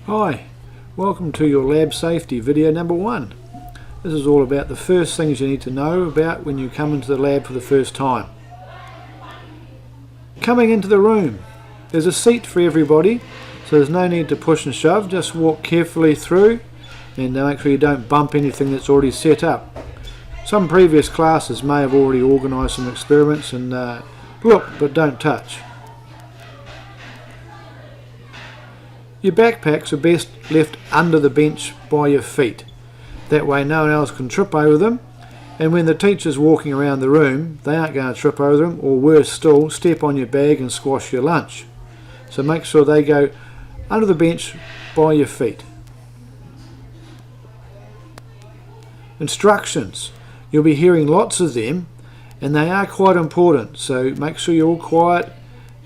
Hi, welcome to your lab safety video number 1. This is all about the first things you need to know about when you come into the lab for the first time. Coming into the room, there's a seat for everybody, so there's no need to push and shove. Just walk carefully through and make sure you don't bump anything that's already set up. Some previous classes may have already organised some experiments and look but don't touch. Your backpacks are best left under the bench by your feet. That way no one else can trip over them, and when the teacher's walking around the room they aren't going to trip over them, or worse still, step on your bag and squash your lunch. So make sure they go under the bench by your feet. Instructions. You'll be hearing lots of them and they are quite important, so make sure you're all quiet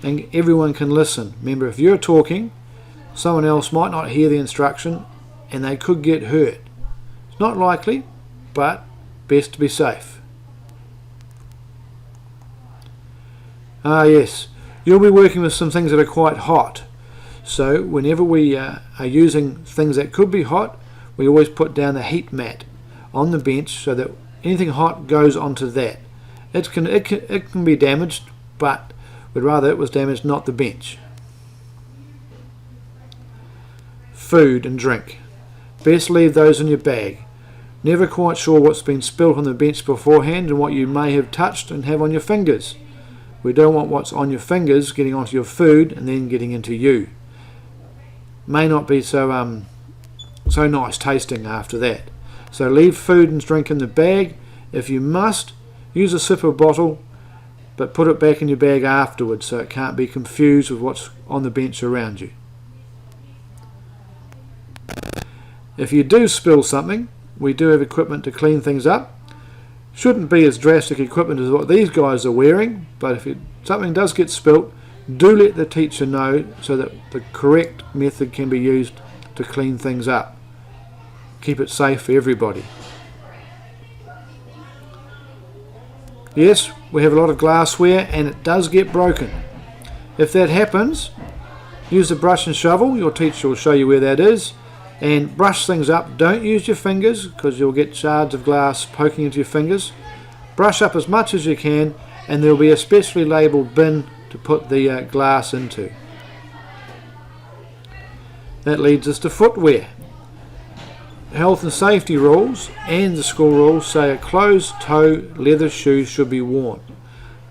and everyone can listen. Remember, if you're talking, someone else might not hear the instruction and they could get hurt. It's not likely, but best to be safe. Yes, you'll be working with some things that are quite hot. So whenever we are using things that could be hot, we always put down the heat mat on the bench so that anything hot goes onto that. It can be damaged, but we'd rather it was damaged, not the bench. Food and drink. Best leave those in your bag. Never quite sure what's been spilt on the bench beforehand and what you may have touched and have on your fingers. We don't want what's on your fingers getting onto your food and then getting into you. May not be so nice tasting after that. So leave food and drink in the bag. If you must, use a sipper bottle, but put it back in your bag afterwards so it can't be confused with what's on the bench around you. If you do spill something, we do have equipment to clean things up. Shouldn't be as drastic equipment as what these guys are wearing, but if something does get spilt, do let the teacher know so that the correct method can be used to clean things up. Keep it safe for everybody. Yes, we have a lot of glassware and it does get broken. If that happens, use the brush and shovel. Your teacher will show you where that is. And brush things up. Don't use your fingers because you'll get shards of glass poking into your fingers. Brush up as much as you can, and there will be a specially labelled bin to put the glass into. That leads us to footwear. Health and safety rules and the school rules say a closed-toe leather shoe should be worn.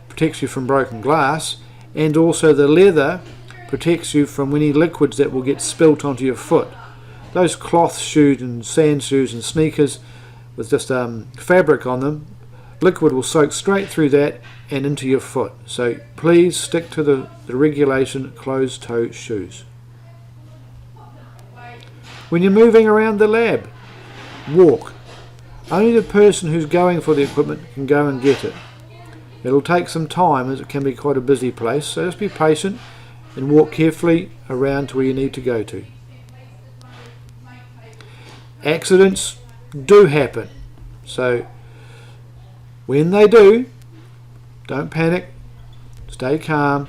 Protects you from broken glass, and also the leather protects you from any liquids that will get spilt onto your foot. Those cloth shoes and sand shoes and sneakers with just fabric on them, liquid will soak straight through that and into your foot. So please stick to the regulation closed toe shoes. When you're moving around the lab, walk. Only the person who's going for the equipment can go and get it. It'll take some time as it can be quite a busy place, so just be patient and walk carefully around to where you need to go to. Accidents do happen, so when they do, don't panic, stay calm,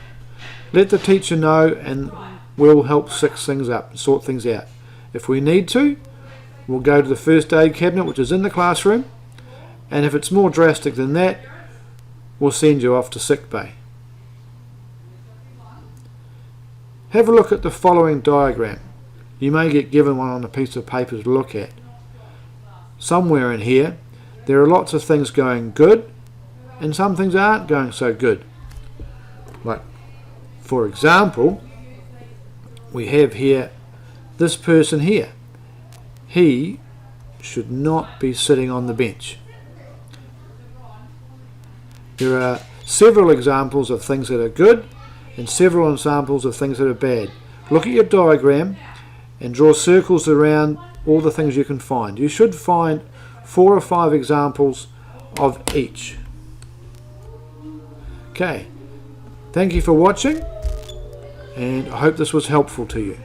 let the teacher know and we'll help fix things up and sort things out. If we need to, we'll go to the first aid cabinet which is in the classroom, and if it's more drastic than that, we'll send you off to sick bay. Have a look at the following diagram. You may get given one on a piece of paper to look at. Somewhere in here there are lots of things going good and some things aren't going so good. Like, for example, we have here this person here. He should not be sitting on the bench. There are several examples of things that are good and several examples of things that are bad. Look at your diagram and draw circles around all the things you can find. You should find 4 or 5 examples of each. Okay, thank you for watching and I hope this was helpful to you.